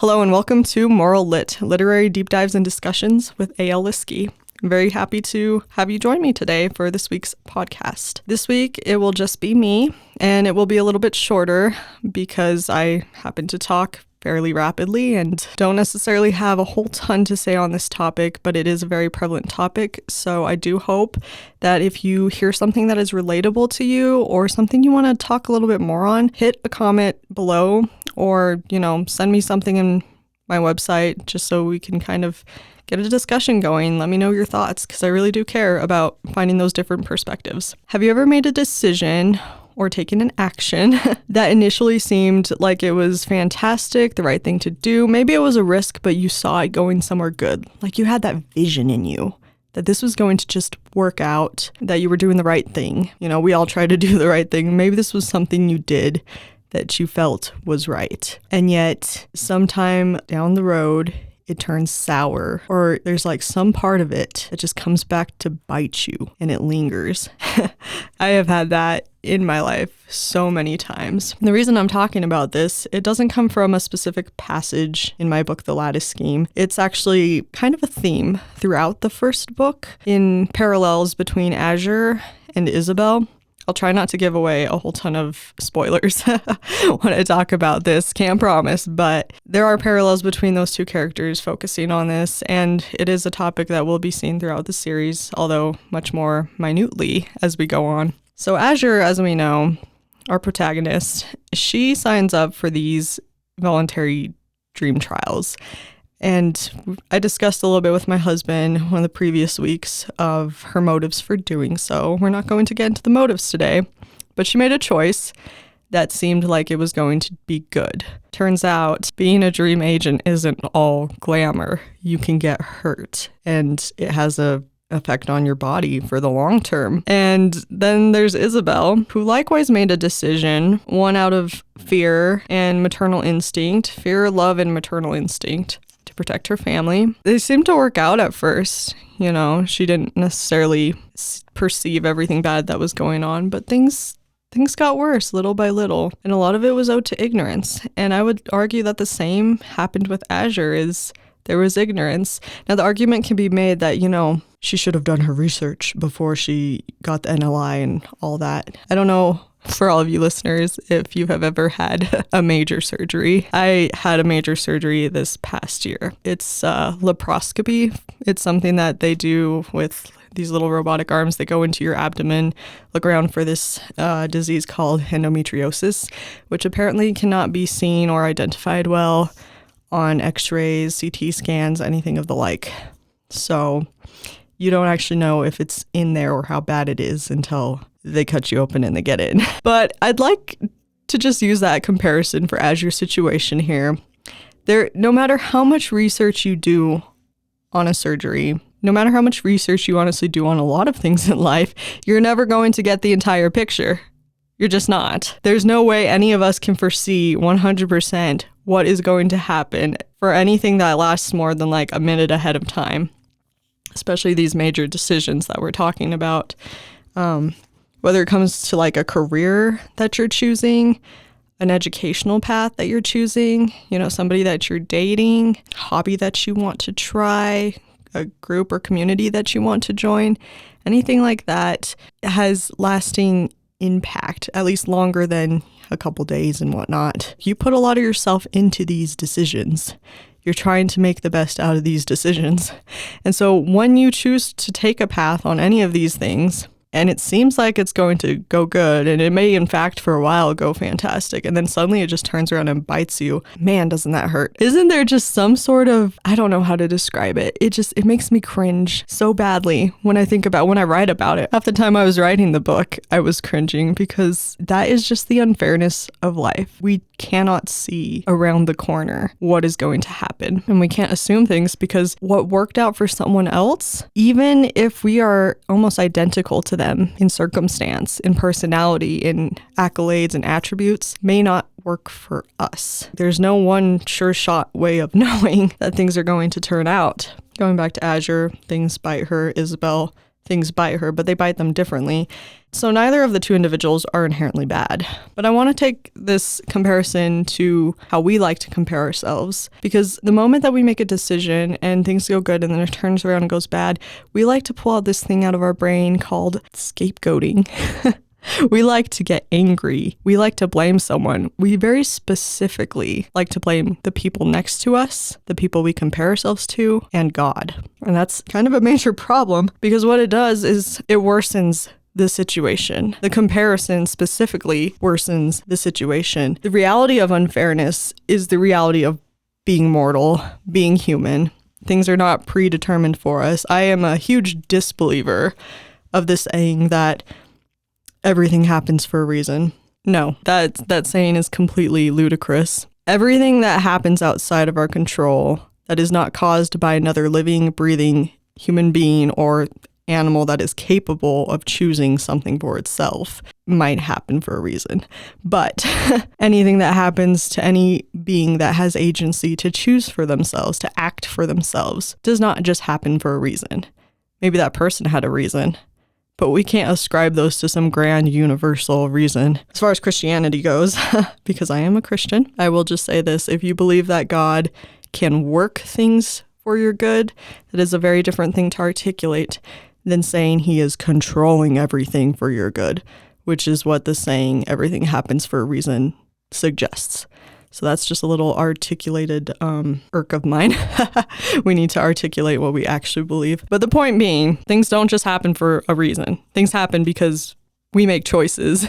Hello and welcome to Moral Lit, Literary Deep Dives and Discussions with A.L. Lieske. I'm very happy to have you join me today for this week's podcast. This week, it will just be me, and it will be a little bit shorter because I happen to talk fairly rapidly and don't necessarily have a whole ton to say on this topic, but it is a very prevalent topic. So I do hope that if you hear something that is relatable to you or something you want to talk a little bit more on, hit a comment below or, send me something in my website just so we can kind of get a discussion going. Let me know your thoughts because I really do care about finding those different perspectives. Have you ever made a decision or taken an action that initially seemed like it was fantastic, the right thing to do? Maybe it was a risk, but you saw it going somewhere good. Like you had that vision in you that this was going to just work out, that you were doing the right thing. We all try to do the right thing. Maybe this was something you did that you felt was right. And yet sometime down the road, it turns sour, or there's like some part of it that just comes back to bite you and it lingers. I have had that in my life so many times. And the reason I'm talking about this, it doesn't come from a specific passage in my book, The Lattice Scheme. It's actually kind of a theme throughout the first book in parallels between Azure and Isabel. I'll try not to give away a whole ton of spoilers when I talk about this, can't promise, but there are parallels between those two characters focusing on this, and it is a topic that will be seen throughout the series, although much more minutely as we go on. So Azure, as we know, our protagonist, she signs up for these voluntary dream trials. And I discussed a little bit with my husband one of the previous weeks of her motives for doing so. We're not going to get into the motives today, but she made a choice that seemed like it was going to be good. Turns out being a dream agent isn't all glamour. You can get hurt, and it has a effect on your body for the long term. And then there's Isabel, who likewise made a decision, one out of fear and maternal instinct, fear, love, and maternal instinct, to protect her family. They seemed to work out at first. She didn't necessarily perceive everything bad that was going on, but things got worse little by little, and a lot of it was owed to ignorance. And I would argue that the same happened with Azure, is there was ignorance. Now, the argument can be made that, she should have done her research before she got the NLI and all that. I don't know, for all of you listeners, if you have ever had a major surgery. I had a major surgery this past year. It's laparoscopy. It's something that they do with these little robotic arms that go into your abdomen, look around for this disease called endometriosis, which apparently cannot be seen or identified well on x-rays, CT scans, anything of the like. So you don't actually know if it's in there or how bad it is until they cut you open and they get in. But I'd like to just use that comparison for Azure's situation here. No matter how much research you do on a surgery, no matter how much research you honestly do on a lot of things in life, you're never going to get the entire picture. You're just not. There's no way any of us can foresee 100% what is going to happen for anything that lasts more than like a minute ahead of time, especially these major decisions that we're talking about. Whether it comes to like a career that you're choosing, an educational path that you're choosing, somebody that you're dating, hobby that you want to try, a group or community that you want to join, anything like that has lasting impact, at least longer than a couple days and whatnot. You put a lot of yourself into these decisions. You're trying to make the best out of these decisions. And so when you choose to take a path on any of these things, and it seems like it's going to go good, and it may in fact for a while go fantastic, and then suddenly it just turns around and bites you. Man, doesn't that hurt? Isn't there just some sort of, I don't know how to describe it. It makes me cringe so badly when I write about it. Half the time I was writing the book, I was cringing because that is just the unfairness of life. We cannot see around the corner what is going to happen, and we can't assume things because what worked out for someone else, even if we are almost identical to them in circumstance, in personality, in accolades and attributes, may not work for us. There's no one sure shot way of knowing that things are going to turn out. Going back to Azure, things bite her. Isabel, things bite her, but they bite them differently. So neither of the two individuals are inherently bad. But I want to take this comparison to how we like to compare ourselves, because the moment that we make a decision and things go good and then it turns around and goes bad, we like to pull out this thing out of our brain called scapegoating. We like to get angry. We like to blame someone. We very specifically like to blame the people next to us, the people we compare ourselves to, and God. And that's kind of a major problem, because what it does is it worsens the situation. The comparison specifically worsens the situation. The reality of unfairness is the reality of being mortal, being human. Things are not predetermined for us. I am a huge disbeliever of this saying that everything happens for a reason. No, that saying is completely ludicrous. Everything that happens outside of our control that is not caused by another living, breathing human being or animal that is capable of choosing something for itself might happen for a reason. But anything that happens to any being that has agency to choose for themselves, to act for themselves, does not just happen for a reason. Maybe that person had a reason, but we can't ascribe those to some grand universal reason. As far as Christianity goes, because I am a Christian, I will just say this. If you believe that God can work things for your good, that is a very different thing to articulate than saying he is controlling everything for your good, which is what the saying everything happens for a reason suggests. So that's just a little articulated irk of mine. We need to articulate what we actually believe. But the point being, things don't just happen for a reason. Things happen because we make choices.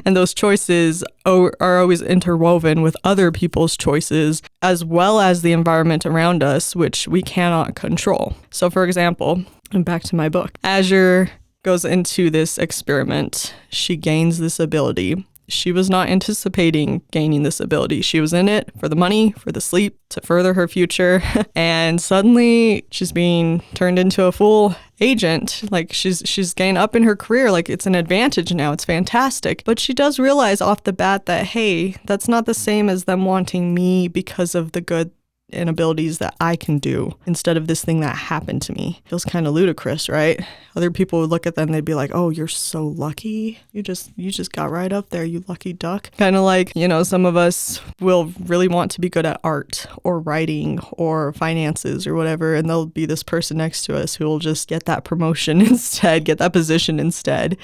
And those choices are always interwoven with other people's choices, as well as the environment around us, which we cannot control. So for example, and back to my book, Azure goes into this experiment. She gains this ability. She was not anticipating gaining this ability. She was in it for the money, for the sleep, to further her future. And suddenly she's being turned into a full agent. Like she's gained up in her career. Like it's an advantage now. It's fantastic. But she does realize off the bat that, hey, that's not the same as them wanting me because of the good and abilities that I can do instead of this thing that happened to me. Feels kind of ludicrous, right? Other people would look at them, they'd be like, oh, you're so lucky. You just got right up there, you lucky duck. Kind of like, some of us will really want to be good at art or writing or finances or whatever, and there'll be this person next to us who will just get that promotion instead, get that position instead.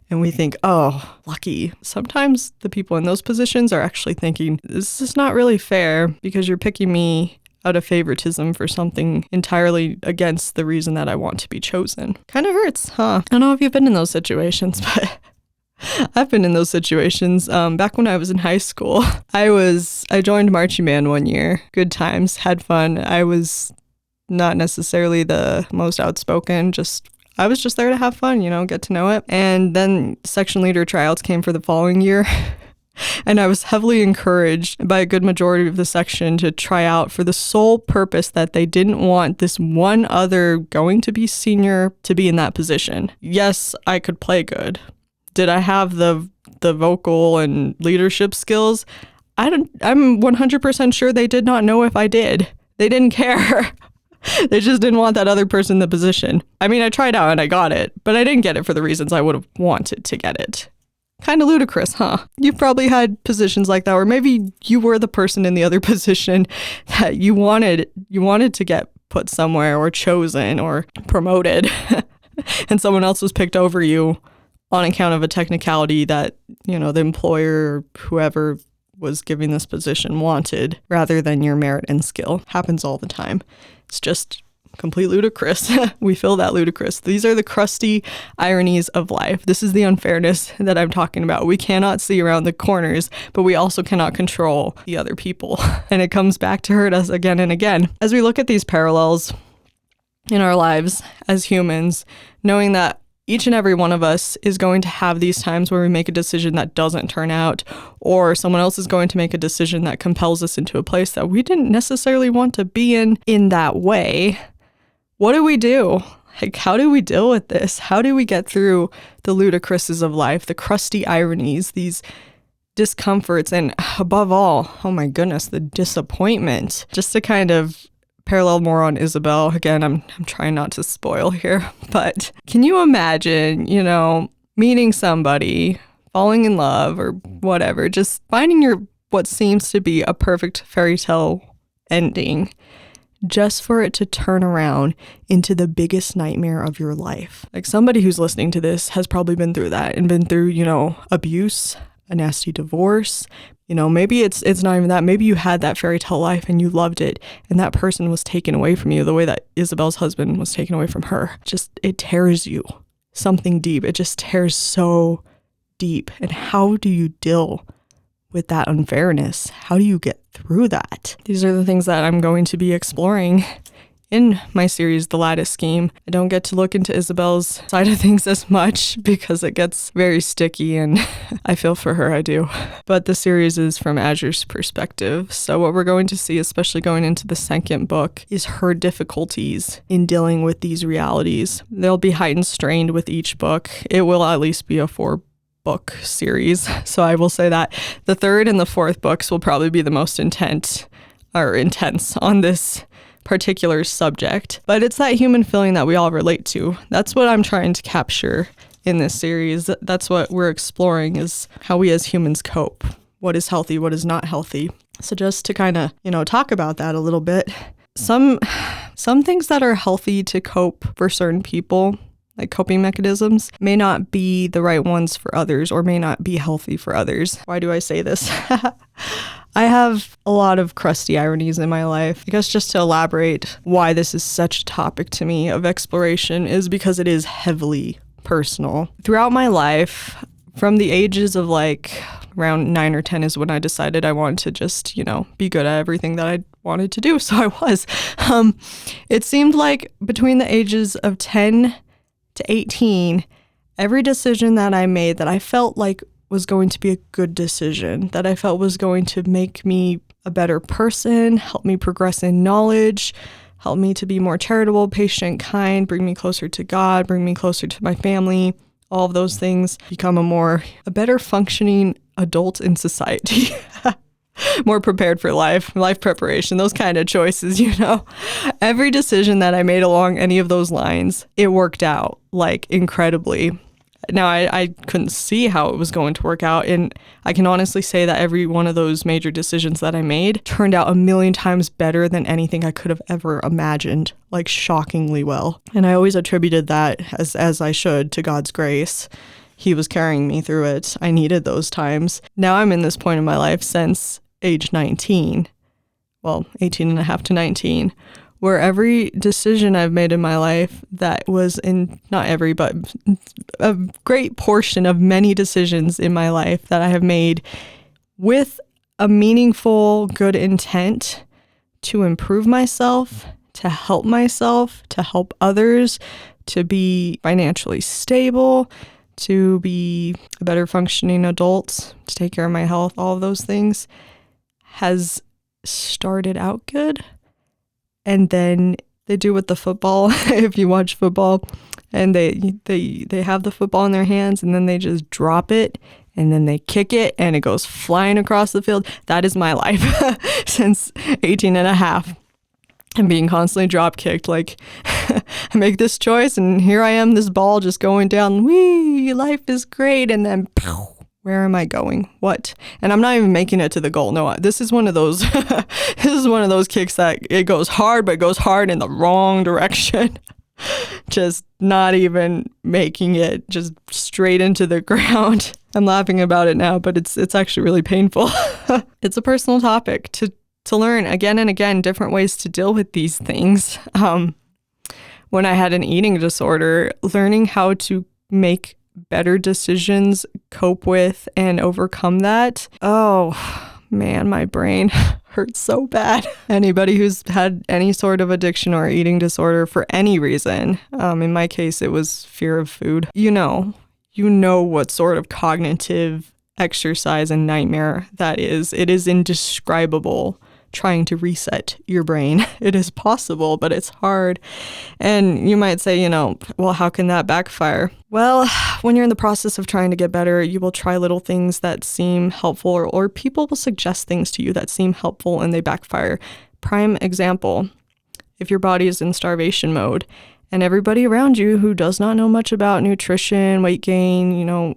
And we think, oh, lucky. Sometimes the people in those positions are actually thinking, this is not really fair because you're picking me out of favoritism for something entirely against the reason that I want to be chosen. Kind of hurts, huh? I don't know if you've been in those situations, but I've been in those situations. Back when I was in high school, I joined marching band one year. Good times, had fun. I was not necessarily the most outspoken, I was just there to have fun, get to know it. And then section leader tryouts came for the following year. And I was heavily encouraged by a good majority of the section to try out for the sole purpose that they didn't want this one other going to be senior to be in that position. Yes, I could play good. Did I have the vocal and leadership skills? I'm 100% sure they did not know if I did. They didn't care. They just didn't want that other person in the position. I mean, I tried out and I got it, but I didn't get it for the reasons I would have wanted to get it. Kind of ludicrous, huh? You've probably had positions like that, or maybe you were the person in the other position that you wanted to get put somewhere or chosen or promoted, and someone else was picked over you on account of a technicality that, the employer or whoever was giving this position wanted, rather than your merit and skill. Happens all the time. It's just complete ludicrous. We feel that ludicrous. These are the crusty ironies of life. This is the unfairness that I'm talking about. We cannot see around the corners, but we also cannot control the other people. And it comes back to hurt us again and again. As we look at these parallels in our lives as humans, knowing that each and every one of us is going to have these times where we make a decision that doesn't turn out, or someone else is going to make a decision that compels us into a place that we didn't necessarily want to be in that way. What do we do? Like, how do we deal with this? How do we get through the ludicrouses of life, the crusty ironies, these discomforts, and above all, oh my goodness, the disappointment? Just to kind of parallel more on Isabel. Again, I'm trying not to spoil here, but can you imagine, meeting somebody, falling in love or whatever, just finding what seems to be a perfect fairy tale ending, just for it to turn around into the biggest nightmare of your life. Like, somebody who's listening to this has probably been through that and been through, abuse, a nasty divorce. Maybe it's not even that. Maybe you had that fairy tale life and you loved it, and that person was taken away from you the way that Isabel's husband was taken away from her. It tears you something deep. It just tears so deep. And how do you deal with that unfairness? How do you get through that? These are the things that I'm going to be exploring in my series, The Lattice Scheme. I don't get to look into Isabel's side of things as much because it gets very sticky, and I feel for her, I do. But the series is from Azure's perspective. So what we're going to see, especially going into the second book, is her difficulties in dealing with these realities. They'll be heightened strained with each book. It will at least be a 4-book series. So I will say that the third and the fourth books will probably be the most intense on this particular subject. But it's that human feeling that we all relate to. That's what I'm trying to capture in this series. That's what we're exploring, is how we as humans cope. What is healthy, what is not healthy. So just to kind of, talk about that a little bit. Some things that are healthy to cope for certain people, like coping mechanisms, may not be the right ones for others, or may not be healthy for others. Why do I say this? I have a lot of crusty ironies in my life. I guess just to elaborate why this is such a topic to me of exploration is because it is heavily personal. Throughout my life, from the ages of around 9 or 10 is when I decided I wanted to just, be good at everything that I wanted to do. So I was. It seemed like between the ages of 10 to 18, every decision that I made that I felt like was going to be a good decision, that I felt was going to make me a better person, help me progress in knowledge, help me to be more charitable, patient, kind, bring me closer to God, bring me closer to my family, all of those things, become a better functioning adult in society. More prepared for life preparation, those kind of choices, Every decision that I made along any of those lines, it worked out incredibly. Now, I couldn't see how it was going to work out, and I can honestly say that every one of those major decisions that I made turned out a million times better than anything I could have ever imagined, shockingly well. And I always attributed that, as I should, to God's grace. He was carrying me through it. I needed those times. Now I'm in this point in my life since age 19, 18 and a half to 19, where every decision I've made in my life that was not every, but a great portion of many decisions in my life that I have made with a meaningful, good intent to improve myself, to help others, to be financially stable, to be a better functioning adult, to take care of my health, all of those things, has started out good. And then they do with the football, if you watch football, and they have the football in their hands, and then they just drop it, and then they kick it, and it goes flying across the field. That is my life since 18 and a half. I'm being constantly drop kicked. I make this choice, and here I am, this ball just going down. Whee, life is great. And then, pow, where am I going? What? And I'm not even making it to the goal. No, this is one of those, kicks that it goes hard, but it goes hard in the wrong direction. Just not even making it, just straight into the ground. I'm laughing about it now, but it's actually really painful. It's a personal topic to learn again and again different ways to deal with these things. When I had an eating disorder, learning how to make better decisions, cope with, and overcome that. Oh man, my brain hurts so bad. Anybody who's had any sort of addiction or eating disorder for any reason, in my case, it was fear of food. You know what sort of cognitive exercise and nightmare that is. It is indescribable. Trying to reset your brain. It is possible, but it's hard. And you might say, well, how can that backfire? Well, when you're in the process of trying to get better, you will try little things that seem helpful, or people will suggest things to you that seem helpful and they backfire. Prime example, if your body is in starvation mode And everybody around you who does not know much about nutrition, weight gain,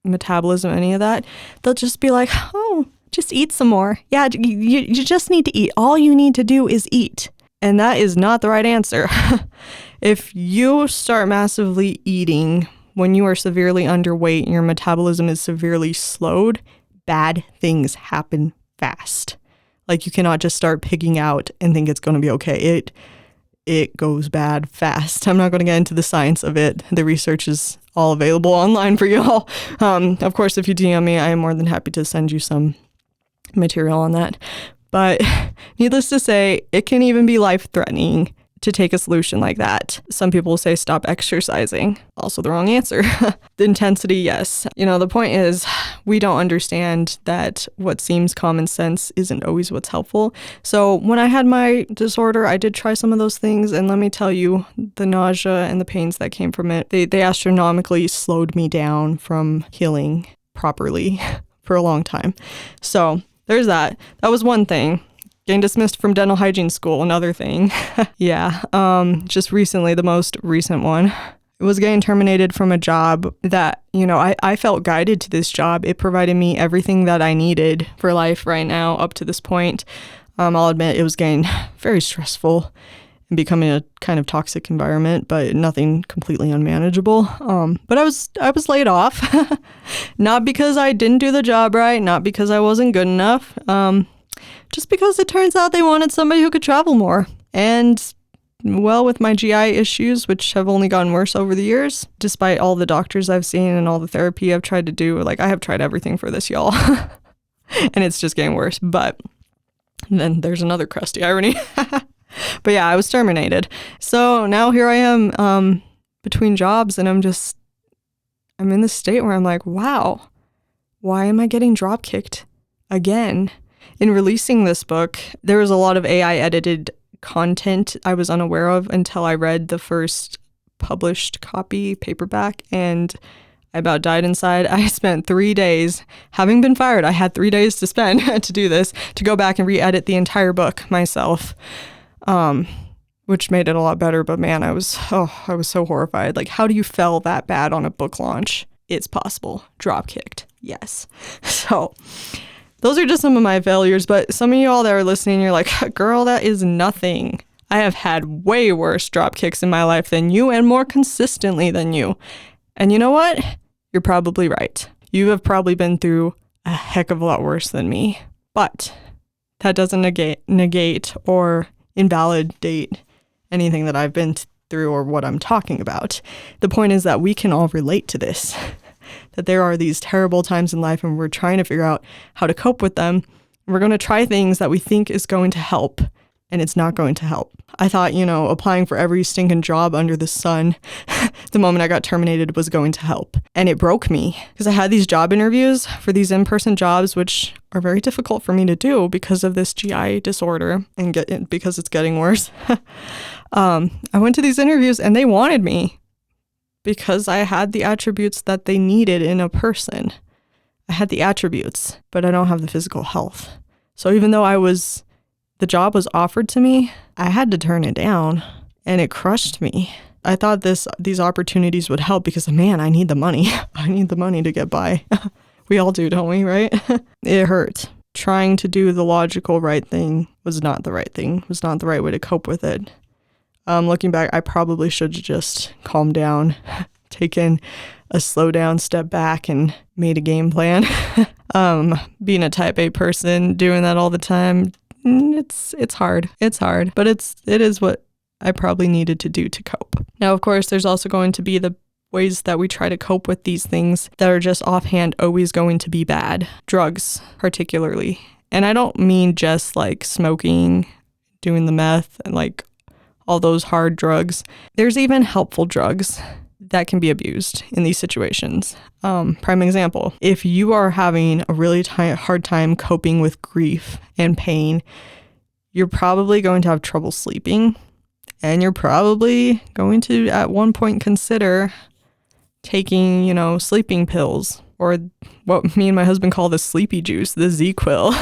metabolism, any of that, they'll just be like, oh, just eat some more. Yeah, you just need to eat. All you need to do is eat. And that is not the right answer. If you start massively eating when you are severely underweight and your metabolism is severely slowed, bad things happen fast. Like, you cannot just start pigging out and think it's going to be okay. It goes bad fast. I'm not going to get into the science of it. The research is all available online for y'all. Of course, if you DM me, I am more than happy to send you some material on that. But needless to say, it can even be life-threatening to take a solution like that. Some people say stop exercising. Also the wrong answer. The intensity, yes. The point is, we don't understand that what seems common sense isn't always what's helpful. So when I had my disorder, I did try some of those things, and let me tell you, the nausea and the pains that came from it, they astronomically slowed me down from healing properly for a long time. So there's that. That was one thing. Getting dismissed from dental hygiene school, another thing. Yeah, just recently, the most recent one, was getting terminated from a job that, I felt guided to this job. It provided me everything that I needed for life right now up to this point. I'll admit it was getting very stressful and becoming a kind of toxic environment, but nothing completely unmanageable. But I was laid off, not because I didn't do the job right, not because I wasn't good enough. Just because it turns out they wanted somebody who could travel more. And, well, with my GI issues, which have only gotten worse over the years, despite all the doctors I've seen and all the therapy I've tried to do, I have tried everything for this, y'all. And it's just getting worse. But then there's another crusty irony. But yeah, I was terminated. So now here I am between jobs, and I'm in this state where I'm like, wow, why am I getting drop kicked again? In releasing this book, there was a lot of AI edited content I was unaware of until I read the first published copy paperback, and I about died inside. I spent 3 days, having been fired, I had 3 days to spend to do this, to go back and re-edit the entire book myself, which made it a lot better. But man, I was so horrified. Like, how do you fail that bad on a book launch? It's possible. Drop kicked. Yes. So those are just some of my failures, but some of y'all that are listening, you're like, girl, that is nothing. I have had way worse drop kicks in my life than you, and more consistently than you. And you know what? You're probably right. You have probably been through a heck of a lot worse than me. But that doesn't negate or invalidate anything that I've been through or what I'm talking about. The point is that we can all relate to this. That there are these terrible times in life, and we're trying to figure out how to cope with them. We're going to try things that we think is going to help, and it's not going to help. I thought, applying for every stinking job under the sun the moment I got terminated was going to help. And it broke me, because I had these job interviews for these in-person jobs, which are very difficult for me to do because of this GI disorder and because it's getting worse. I went to these interviews, and they wanted me, because I had the attributes that they needed in a person. I had the attributes, but I don't have the physical health. So even though the job was offered to me, I had to turn it down, and it crushed me. I thought these opportunities would help because, man, I need the money. I need the money to get by. We all do, don't we, right? It hurt. Trying to do the logical right thing was not the right thing, was not the right way to cope with it. Looking back, I probably should have just calmed down, taken a slow down step back, and made a game plan. Being a type A person, doing that all the time, it's hard. It's hard, but it is what I probably needed to do to cope. Now, of course, there's also going to be the ways that we try to cope with these things that are just offhand always going to be bad. Drugs, particularly. And I don't mean just like smoking, doing the meth, and like all those hard drugs. There's even helpful drugs that can be abused in these situations. Prime example, if you are having a really hard time coping with grief and pain, you're probably going to have trouble sleeping, and you're probably going to at one point consider taking, sleeping pills, or what me and my husband call the sleepy juice, the Z-Quil.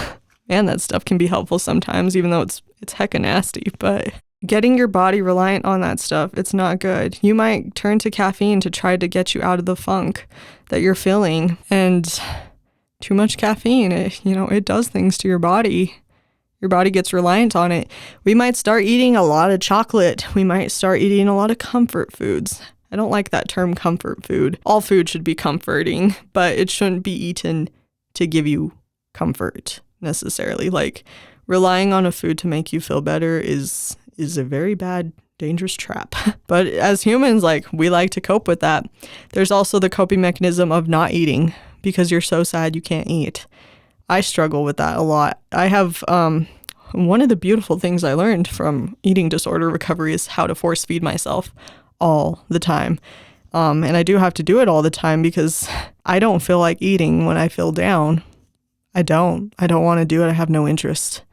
And that stuff can be helpful sometimes, even though it's hecka nasty, but getting your body reliant on that stuff, it's not good. You might turn to caffeine to try to get you out of the funk that you're feeling. And too much caffeine, it does things to your body. Your body gets reliant on it. We might start eating a lot of chocolate. We might start eating a lot of comfort foods. I don't like that term comfort food. All food should be comforting, but it shouldn't be eaten to give you comfort necessarily. Like relying on a food to make you feel better is a very bad, dangerous trap. But as humans, we like to cope with that. There's also the coping mechanism of not eating because you're so sad you can't eat. I struggle with that a lot. I have one of the beautiful things I learned from eating disorder recovery is how to force feed myself all the time. And I do have to do it all the time because I don't feel like eating when I feel down. I don't want to do it. I have no interest.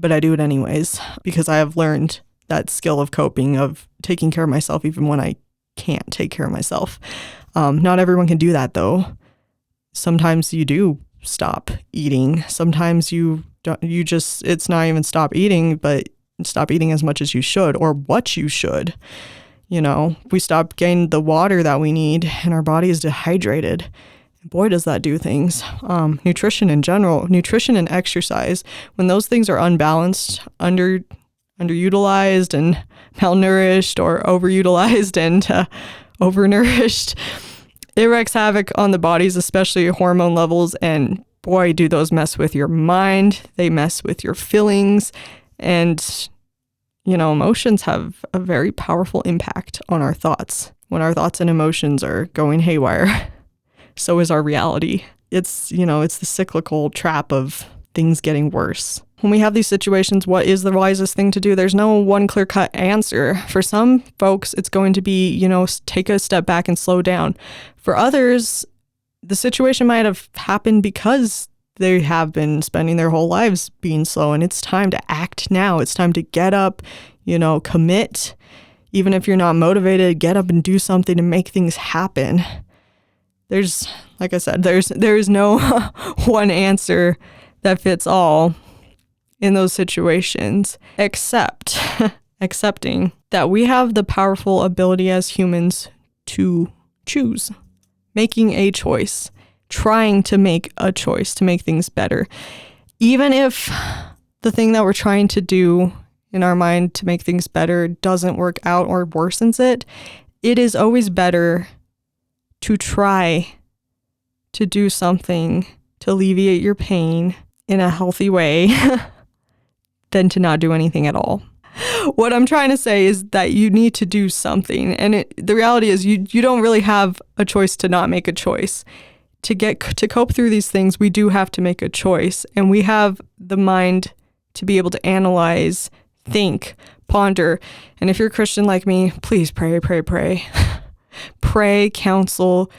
But I do it anyways because I have learned that skill of coping, of taking care of myself even when I can't take care of myself. Not everyone can do that though. Sometimes you do stop eating. Sometimes it's not even stop eating, but stop eating as much as you should or what you should. We stop getting the water that we need and our body is dehydrated. Boy, does that do things. Nutrition in general, nutrition and exercise, when those things are unbalanced, underutilized and malnourished or overutilized and overnourished, it wreaks havoc on the bodies, especially hormone levels. And boy, do those mess with your mind. They mess with your feelings. And, emotions have a very powerful impact on our thoughts. When our thoughts and emotions are going haywire, so is our reality. It's the cyclical trap of things getting worse. When we have these situations, what is the wisest thing to do? There's no one clear-cut answer. For some folks, it's going to be, take a step back and slow down. For others, the situation might have happened because they have been spending their whole lives being slow, and it's time to act now. It's time to get up, commit. Even if you're not motivated, get up and do something to make things happen. There's, like I said, there's no one answer that fits all in those situations, except accepting that we have the powerful ability as humans to choose, making a choice, trying to make a choice to make things better. Even if the thing that we're trying to do in our mind to make things better doesn't work out or worsens it, it is always better to try to do something to alleviate your pain in a healthy way than to not do anything at all. What I'm trying to say is that you need to do something. And the reality is you don't really have a choice to not make a choice. To cope through these things, we do have to make a choice. And we have the mind to be able to analyze, think, ponder. And if you're a Christian like me, please pray, pray, pray. Pray, counsel,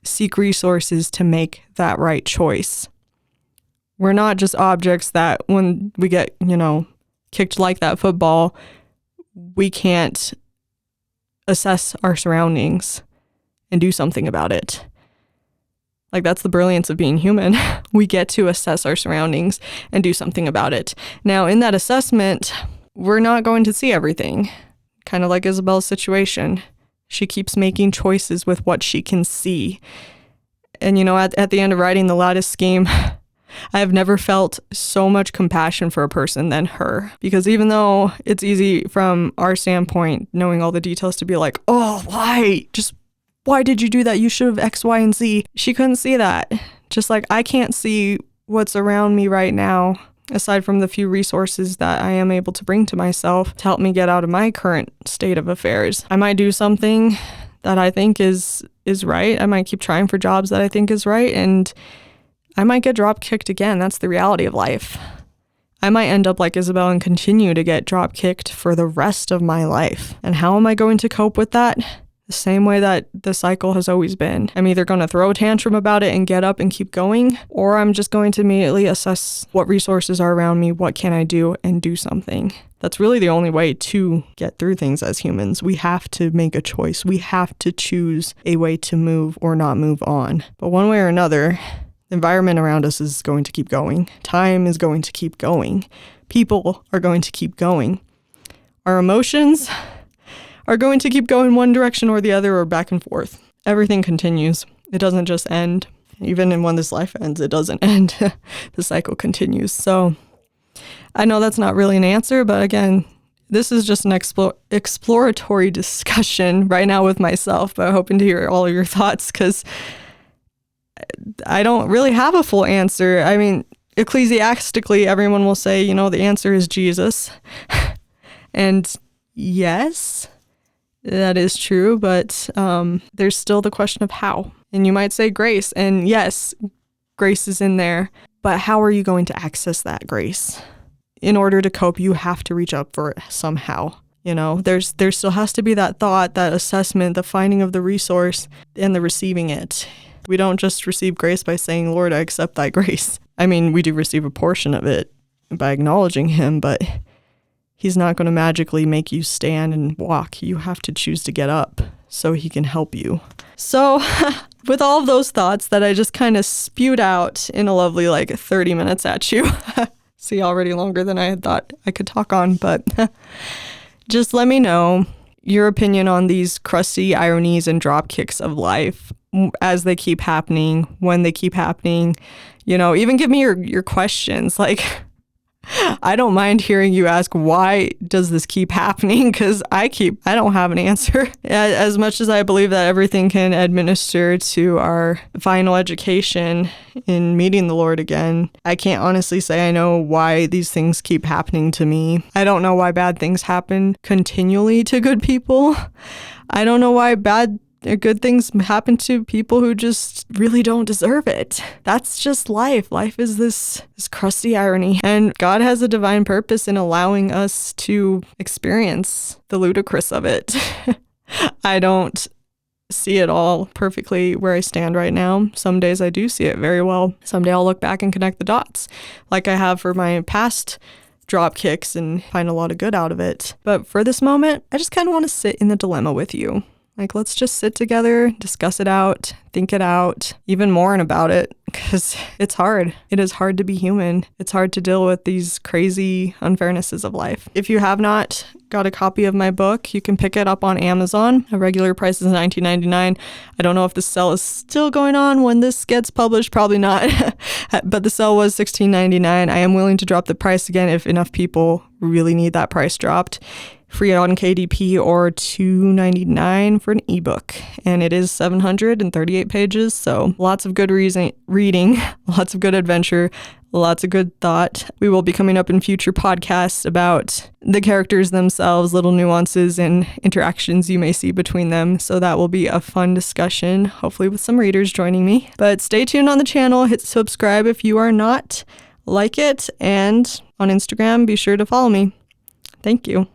seek resources to make that right choice. We're not just objects that when we get, kicked like that football, we can't assess our surroundings and do something about it. That's the brilliance of being human. We get to assess our surroundings and do something about it. Now, in that assessment, we're not going to see everything. Kind of like Isabel's situation. She keeps making choices with what she can see. And, at the end of writing the Lattice Scheme, I have never felt so much compassion for a person than her. Because even though it's easy from our standpoint, knowing all the details, to be like, oh, why? Just why did you do that? You should have X, Y, and Z. She couldn't see that. Just like I can't see what's around me right now, aside from the few resources that I am able to bring to myself to help me get out of my current state of affairs. I might do something that I think is right. I might keep trying for jobs that I think is right, and I might get drop kicked again. That's the reality of life. I might end up like Isabel and continue to get drop kicked for the rest of my life. And how am I going to cope with that? The same way that the cycle has always been. I'm either going to throw a tantrum about it and get up and keep going, or I'm just going to immediately assess what resources are around me, what can I do, and do something. That's really the only way to get through things as humans. We have to make a choice. We have to choose a way to move or not move on. But one way or another, the environment around us is going to keep going. Time is going to keep going. People are going to keep going. Our emotions are going to keep going one direction or the other or back and forth. Everything continues. It doesn't just end. Even when this life ends, it doesn't end. The cycle continues. So I know that's not really an answer, but again, this is just an exploratory discussion right now with myself, but hoping to hear all of your thoughts because I don't really have a full answer. I mean, ecclesiastically, everyone will say, the answer is Jesus. And yes, that is true, but there's still the question of how. And you might say grace, and yes, grace is in there, but how are you going to access that grace? In order to cope, you have to reach up for it somehow. There still has to be that thought, that assessment, the finding of the resource, and the receiving it. We don't just receive grace by saying, Lord, I accept thy grace. I mean, we do receive a portion of it by acknowledging him, but he's not going to magically make you stand and walk. You have to choose to get up so he can help you. So with all of those thoughts that I just kind of spewed out in a lovely 30 minutes at you, see, already longer than I had thought I could talk on, but just let me know your opinion on these crusty ironies and drop kicks of life as they keep happening, when they keep happening. Even give me your questions. I don't mind hearing you ask, why does this keep happening? Because I don't have an answer. As much as I believe that everything can administer to our final education in meeting the Lord again, I can't honestly say I know why these things keep happening to me. I don't know why bad things happen continually to good people. I don't know why good things happen to people who just really don't deserve it. That's just life. Life is this crusty irony. And God has a divine purpose in allowing us to experience the ludicrous of it. I don't see it all perfectly where I stand right now. Some days I do see it very well. Someday I'll look back and connect the dots like I have for my past drop kicks and find a lot of good out of it. But for this moment, I just kind of want to sit in the dilemma with you. Let's just sit together, discuss it out, think it out, even mourn about it, because it's hard. It is hard to be human. It's hard to deal with these crazy unfairnesses of life. If you have not got a copy of my book, you can pick it up on Amazon. A regular price is $19.99. I don't know if the sale is still going on when this gets published. Probably not. But the sale was $16.99. I am willing to drop the price again if enough people really need that price dropped. Free on KDP or $2.99 for an ebook. And it is 738 pages, so lots of good reading, lots of good adventure, lots of good thought. We will be coming up in future podcasts about the characters themselves, little nuances and interactions you may see between them. So that will be a fun discussion, hopefully with some readers joining me. But stay tuned on the channel, hit subscribe if you are not, like it, and on Instagram, be sure to follow me. Thank you.